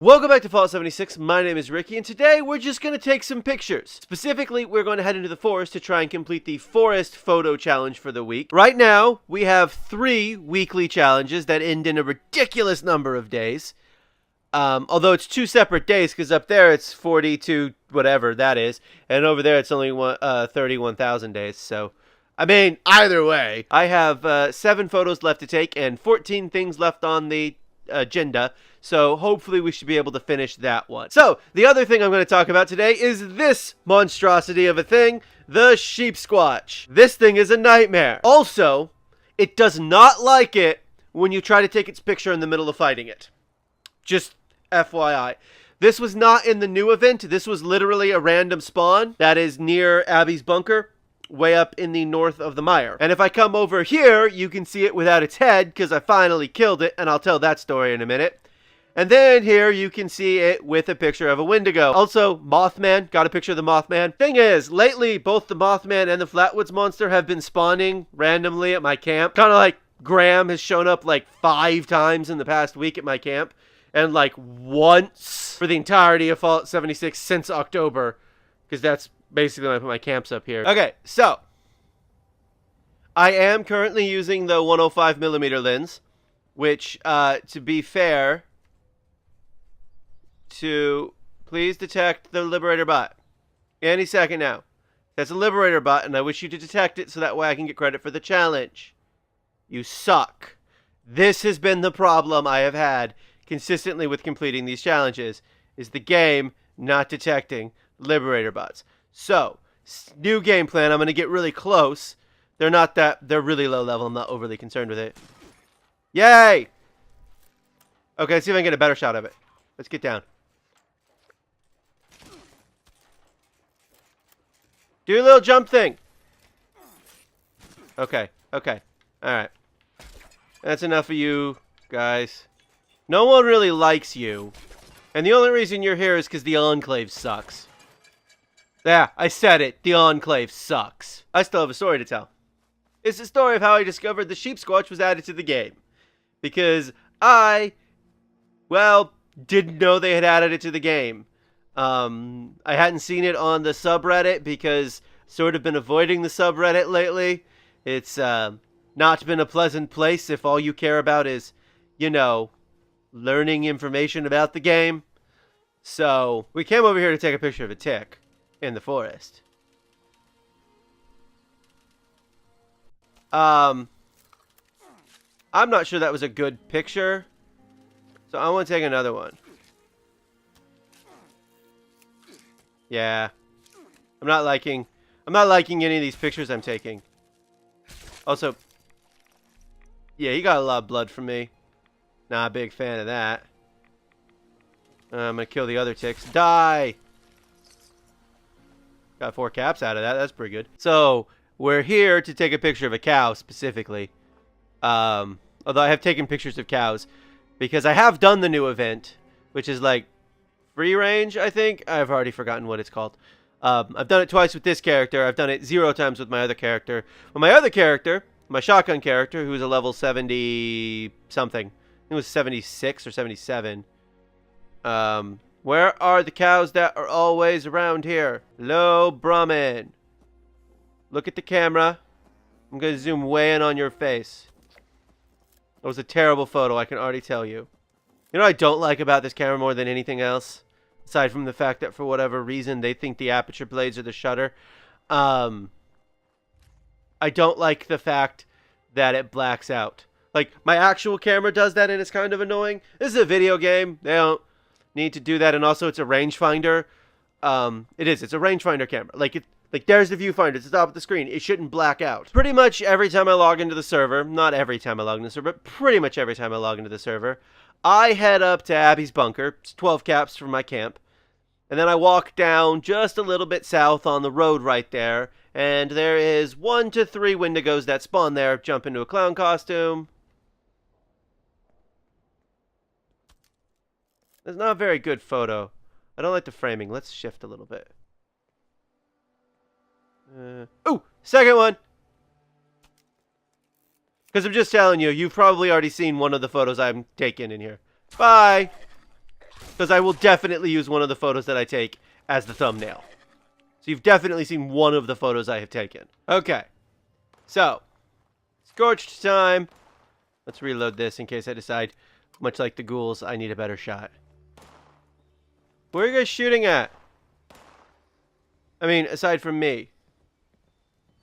Welcome back to Fallout 76. My name is Ricky, and today we're just going to take some pictures. Specifically, we're going to head into the forest to try and complete the forest photo challenge for the week. Right now, we have 3 weekly challenges that end in a ridiculous number of days. Although it's 2 separate days, because up there it's 42 whatever that is, and over there it's only 31,000 days, so... I mean, either way. I have 7 photos left to take and 14 things left on the agenda, so hopefully we should be able to finish that one. So, the other thing I'm going to talk about today is this monstrosity of a thing, the Sheepsquatch. This thing is a nightmare. Also, it does not like it when you try to take its picture in the middle of fighting it. Just FYI. This was not in the new event. This was literally a random spawn that is near Abby's bunker, way up in the north of the mire. And if I come over here, you can see it without its head, because I finally killed it, and I'll tell that story in a minute. And then here you can see it with a picture of a Wendigo. Also, Mothman. Got a picture of the Mothman. Thing is, lately, both the Mothman and the Flatwoods Monster have been spawning randomly at my camp. Kind of like Graham has shown up like 5 times in the past week at my camp. And like once for the entirety of Fallout 76 since October. Because that's basically when I put my camps up here. Okay, so I am currently using the 105mm lens, which, to be fair, to please detect the Liberator bot any second now. That's a Liberator bot, and I wish you to detect it so that way I can get credit for the challenge. You suck. This has been the problem I have had consistently with completing these challenges, is the game not detecting Liberator bots. So, new game plan, I'm going to get really close. They're really low level, I'm not overly concerned with it. Yay! Okay, let's see if I can get a better shot of it. Let's get down. Do a little jump thing. Okay, alright. That's enough of you, guys. No one really likes you. And the only reason you're here is because the Enclave sucks. Yeah, I said it. The Enclave sucks. I still have a story to tell. It's the story of how I discovered the Sheepsquatch was added to the game. Because I, well, didn't know they had added it to the game. I hadn't seen it on the subreddit because sort of been avoiding the subreddit lately. It's not been a pleasant place if all you care about is, you know, learning information about the game. So, we came over here to take a picture of a tick in the forest. I'm not sure that was a good picture, so I want to take another one. Yeah. I'm not liking any of these pictures I'm taking. Also, yeah, he got a lot of blood from me. Not a big fan of that. I'm gonna kill the other ticks. Die! Got 4 caps out of that. That's pretty good. So, we're here to take a picture of a cow, specifically. Although I have taken pictures of cows. Because I have done the new event. Which is like free range, I think. I've already forgotten what it's called. I've done it twice with this character. I've done it 0 times with my other character. Well, my other character, my shotgun character, who's a level 70-something. I think it was 76 or 77. Where are the cows that are always around here? Hello, Brahmin. Look at the camera. I'm going to zoom way in on your face. That was a terrible photo, I can already tell you. You know what I don't like about this camera more than anything else? Aside from the fact that for whatever reason they think the aperture blades are the shutter. I don't like the fact that it blacks out. Like, my actual camera does that and it's kind of annoying. This is a video game. They don't need to do that, and also it's a rangefinder. It's a rangefinder camera. Like there's the viewfinder at the top of the screen. It shouldn't black out. Pretty much every time I log into the server, not every time I log into the server, but pretty much every time I log into the server, I head up to Abby's bunker. It's 12 caps from my camp. And then I walk down just a little bit south on the road right there, and there is 1 to 3 Wendigos that spawn there, jump into a clown costume. That's not a very good photo. I don't like the framing. Let's shift a little bit. Ooh! Second one! Because I'm just telling you, you've probably already seen one of the photos I'm taking in here. Bye! because I will definitely use one of the photos that I take as the thumbnail. So you've definitely seen one of the photos I have taken. Okay. So, Scorched time. Let's reload this in case I decide, much like the ghouls, I need a better shot. Where are you guys shooting at? I mean, aside from me.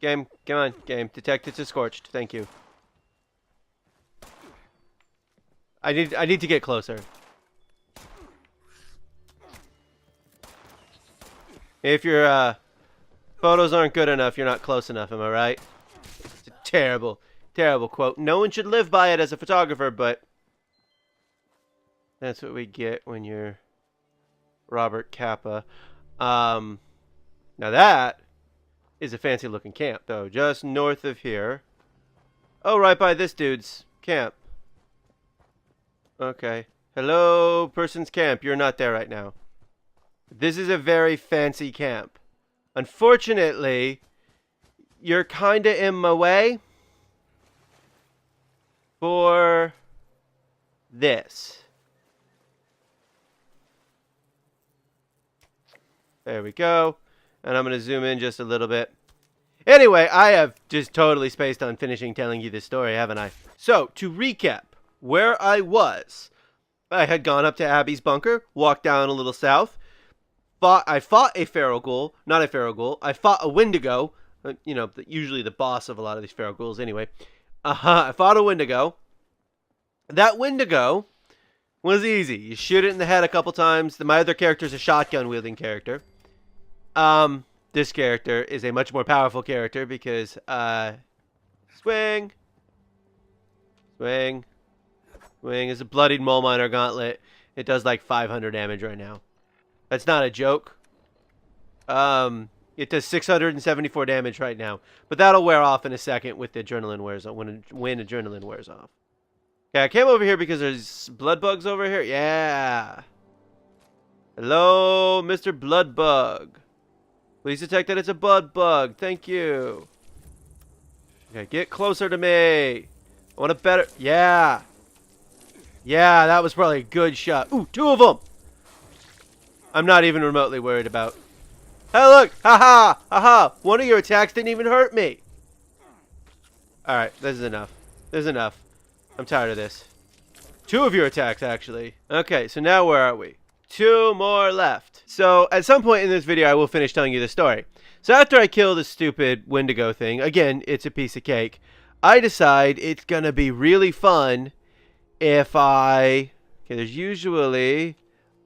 Game, come on, game. Detect it's a Scorched. Thank you. I need to get closer. If your photos aren't good enough, you're not close enough, am I right? It's a terrible, terrible quote. No one should live by it as a photographer, but that's what we get when you're Robert Capa. Now that is a fancy looking camp, though, just north of here. Oh, right by this dude's camp. Okay. Hello, person's camp. You're not there right now. This is a very fancy camp. Unfortunately, you're kind of in my way for this. There we go. And I'm going to zoom in just a little bit. Anyway, I have just totally spaced on finishing telling you this story, haven't I? So, to recap, where I was, I had gone up to Abby's bunker, walked down a little south, I fought a feral ghoul, not a feral ghoul, I fought a Wendigo, you know, usually the boss of a lot of these feral ghouls anyway. I fought a Wendigo. That Wendigo was easy. You shoot it in the head a couple times. My other character is a shotgun-wielding character. This character is a much more powerful character because, swing, is a bloodied mole miner gauntlet. It does like 500 damage right now. That's not a joke. It does 674 damage right now, but that'll wear off in a second with the adrenaline wears off, when adrenaline wears off. Okay, I came over here because there's blood bugs over here. Yeah. Hello, Mr. Bloodbug. Please detect that it's a blood bug. Thank you. Okay, get closer to me. I want a better... Yeah. Yeah, that was probably a good shot. Ooh, 2 of them. I'm not even remotely worried about... Hey, look. Haha. Haha. One of your attacks didn't even hurt me. Alright, this is enough. This is enough. I'm tired of this. 2 of your attacks, actually. Okay, so now where are we? 2 more left. So, at some point in this video, I will finish telling you the story. So, after I kill this stupid Wendigo thing, again, it's a piece of cake, I decide it's gonna be really fun if I... Okay, there's usually...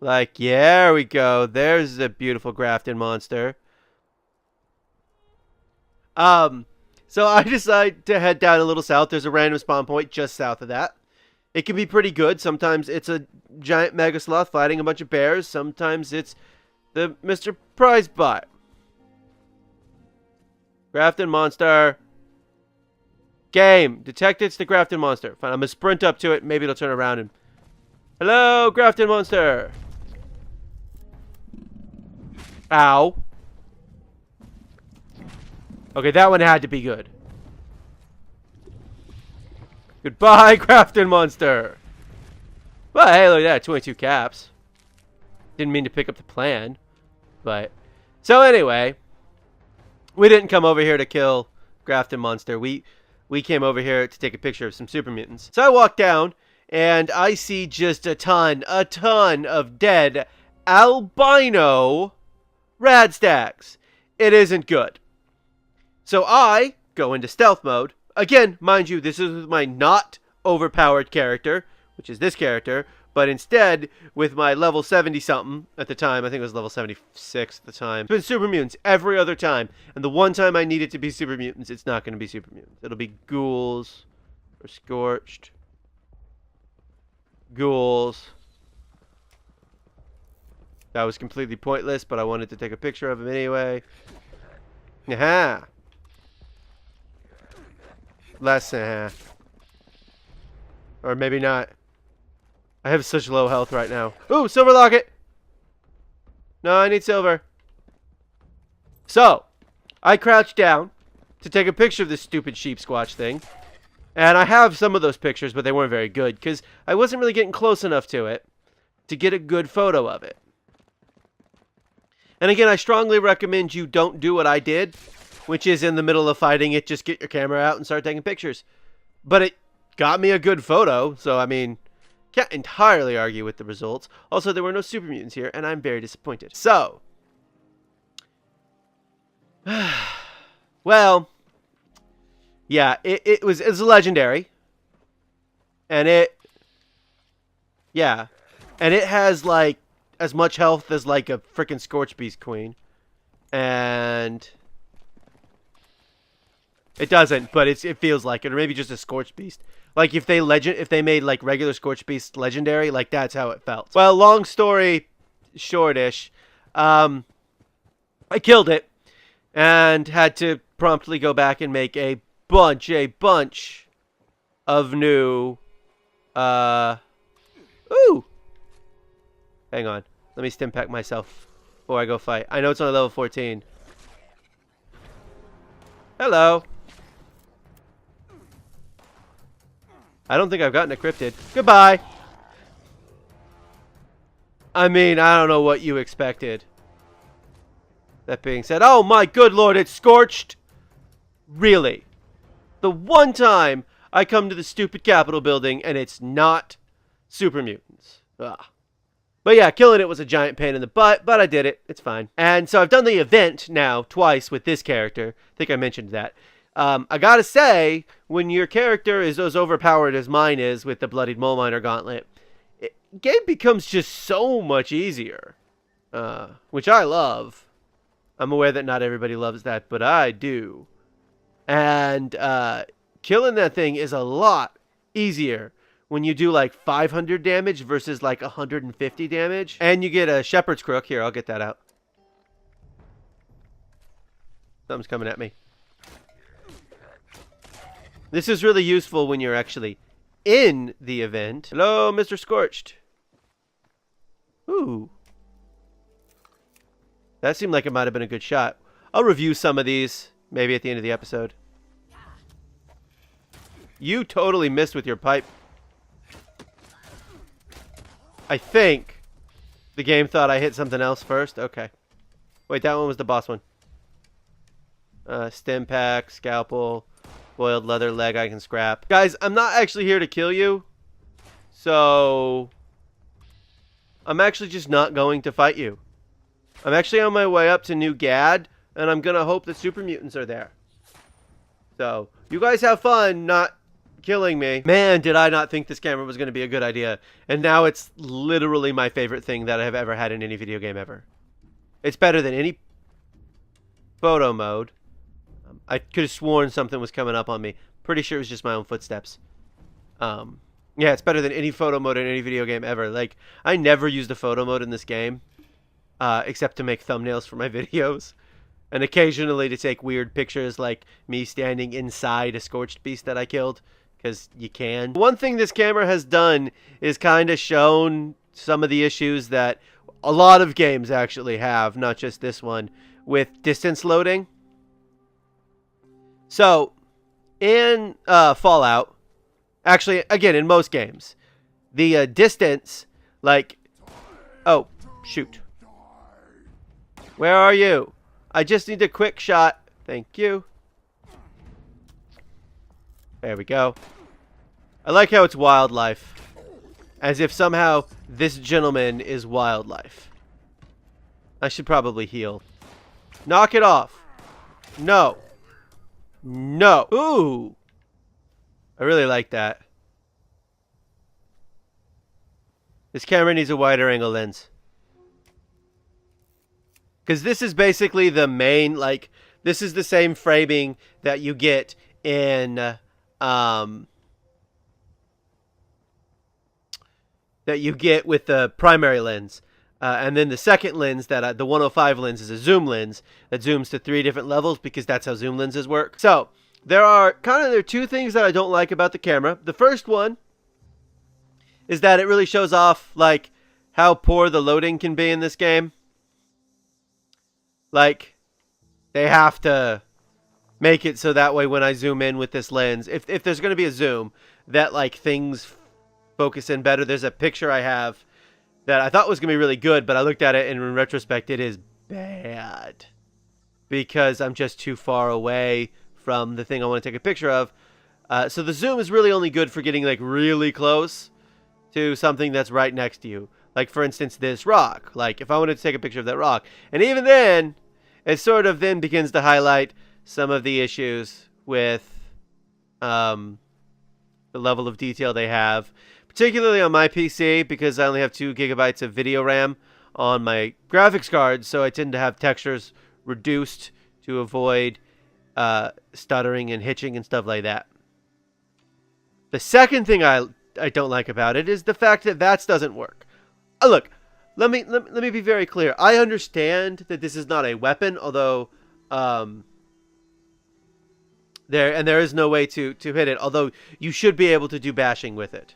Like, yeah, there we go. There's a beautiful grafted monster. So I decide to head down a little south. There's a random spawn point just south of that. It can be pretty good. Sometimes it's a giant mega sloth fighting a bunch of bears. Sometimes it's the Mr. Prize Bot. Grafted monster. Game. Detect it's the grafted monster. Fine, I'm going to sprint up to it. Maybe it'll turn around and... Hello, grafted monster. Ow. Okay, that one had to be good. Goodbye, grafted monster. Well, hey, look at that. 22 caps. Didn't mean to pick up the plan. But... So, anyway. We didn't come over here to kill grafted monster. We came over here to take a picture of some super mutants. So I walk down, and I see just a ton of dead albino radstacks. It isn't good. So I go into stealth mode. Again, mind you, this is with my not overpowered character, which is this character, but instead with my level 70-something at the time. I think it was level 76 at the time. It's been super mutants every other time, and the one time I need it to be super mutants, it's not going to be super mutants. It'll be ghouls or Scorched. Ghouls. That was completely pointless, but I wanted to take a picture of him anyway. Aha! Less than half. Or maybe not. I have such low health right now. Ooh, silver locket! No, I need silver. So, I crouched down to take a picture of this stupid Sheepsquatch thing. And I have some of those pictures, but they weren't very good, because I wasn't really getting close enough to it to get a good photo of it. And again, I strongly recommend you don't do what I did, which is in the middle of fighting it, just get your camera out and start taking pictures. But it got me a good photo, so I mean, can't entirely argue with the results. Also, there were no super mutants here, and I'm very disappointed. So, well, yeah, it was legendary. And it has, like, as much health as, like, a freaking Scorched Beast Queen. And it doesn't, but it feels like it. Or maybe just a Scorched Beast. Like, if they made, like, regular Scorched Beast legendary, like, that's how it felt. Well, long story shortish, I killed it. And had to promptly go back and make a bunch of new, ooh! Hang on. Let me stim pack myself before I go fight. I know it's only level 14. Hello. I don't think I've gotten a cryptid. Goodbye. I mean, I don't know what you expected. That being said, oh my good lord, it's Scorched. Really? The one time I come to the stupid Capitol building and it's not super mutants. Ugh. But yeah, killing it was a giant pain in the butt, but I did it. It's fine. And so I've done the event now twice with this character. I think I mentioned that. I gotta say, when your character is as overpowered as mine is with the Bloodied Mole Miner Gauntlet, game becomes just so much easier. Which I love. I'm aware that not everybody loves that, but I do. And killing that thing is a lot easier when you do like 500 damage versus like 150 damage. And you get a Shepherd's Crook. Here, I'll get that out. Something's coming at me. This is really useful when you're actually in the event. Hello, Mr. Scorched. Ooh. That seemed like it might have been a good shot. I'll review some of these, maybe at the end of the episode. You totally missed with your pipe. I think the game thought I hit something else first. Okay. Wait, that one was the boss one. Stim pack, scalpel, boiled leather leg I can scrap. Guys, I'm not actually here to kill you. So I'm actually just not going to fight you. I'm actually on my way up to New Gad, and I'm going to hope that super mutants are there. So, you guys have fun not killing me. Man, did I not think this camera was going to be a good idea. And now it's literally my favorite thing that I have ever had in any video game ever. It's better than any photo mode. I could have sworn something was coming up on me. Pretty sure it was just my own footsteps. Yeah, it's better than any photo mode in any video game ever. Like, I never used a photo mode in this game. Except to make thumbnails for my videos. And occasionally to take weird pictures like me standing inside a Scorched Beast that I killed. Because you can. One thing this camera has done is kind of shown some of the issues that a lot of games actually have. Not just this one. With distance loading. So, in Fallout. Actually, again, in most games. The distance, like... Oh, shoot. Where are you? I just need a quick shot. Thank you. There we go. I like how it's wildlife. As if somehow this gentleman is wildlife. I should probably heal. Knock it off. No. No. Ooh. I really like that. This camera needs a wider angle lens. Because this is basically the main, like, this is the same framing that you get in, that you get with the primary lens. And then the second lens, that the 105 lens, is a zoom lens that zooms to 3 different levels because that's how zoom lenses work. So, there are 2 things that I don't like about the camera. The first one is that it really shows off, like, how poor the loading can be in this game. Like, they have to make it so that way when I zoom in with this lens, if there's going to be a zoom, that, like, things focus in better. There's a picture I have that I thought was going to be really good, but I looked at it and in retrospect, it is bad. Because I'm just too far away from the thing I want to take a picture of. So the zoom is really only good for getting like really close to something that's right next to you. Like for instance, this rock. Like if I wanted to take a picture of that rock. And even then, it sort of then begins to highlight some of the issues with the level of detail they have. Particularly on my PC, because I only have 2 gigabytes of video RAM on my graphics card. So I tend to have textures reduced to avoid stuttering and hitching and stuff like that. The second thing I don't like about it is the fact that VATS doesn't work. Look, let me be very clear. I understand that this is not a weapon, although there is no way to hit it. Although you should be able to do bashing with it,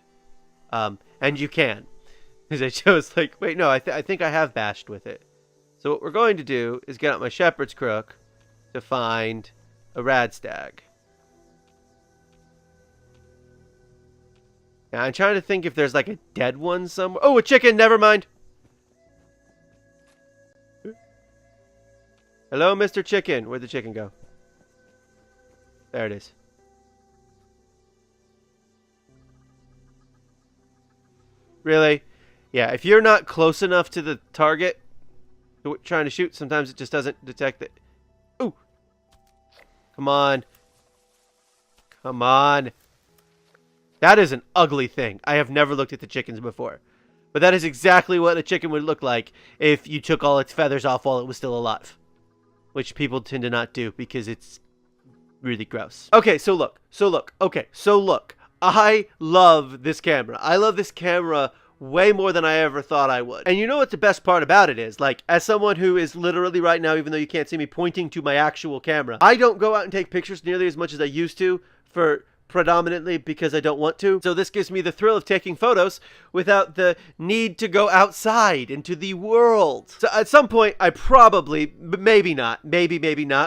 and you can. Because I chose like, wait, no, I think I have bashed with it. So what we're going to do is get out my shepherd's crook to find a radstag. Now I'm trying to think if there's like a dead one somewhere. Oh, a chicken, never mind. Hello, Mr. Chicken. Where'd the chicken go? There it is. Really? Yeah, if you're not close enough to the target trying to shoot, sometimes it just doesn't detect it. Ooh. Come on. Come on. That is an ugly thing. I have never looked at the chickens before. But that is exactly what a chicken would look like if you took all its feathers off while it was still alive. Which people tend to not do because it's really gross. Okay, so look. I love this camera. I love this camera way more than I ever thought I would. And you know what the best part about it is? Like, as someone who is literally right now, even though you can't see me, pointing to my actual camera, I don't go out and take pictures nearly as much as I used to for predominantly because I don't want to. So this gives me the thrill of taking photos without the need to go outside into the world. So at some point, I probably, maybe not,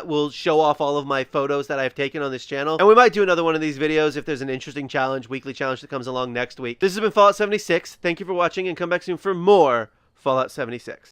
will show off all of my photos that I've taken on this channel. And we might do another one of these videos if there's an interesting challenge, weekly challenge that comes along next week. This has been Fallout 76. Thank you for watching and come back soon for more Fallout 76.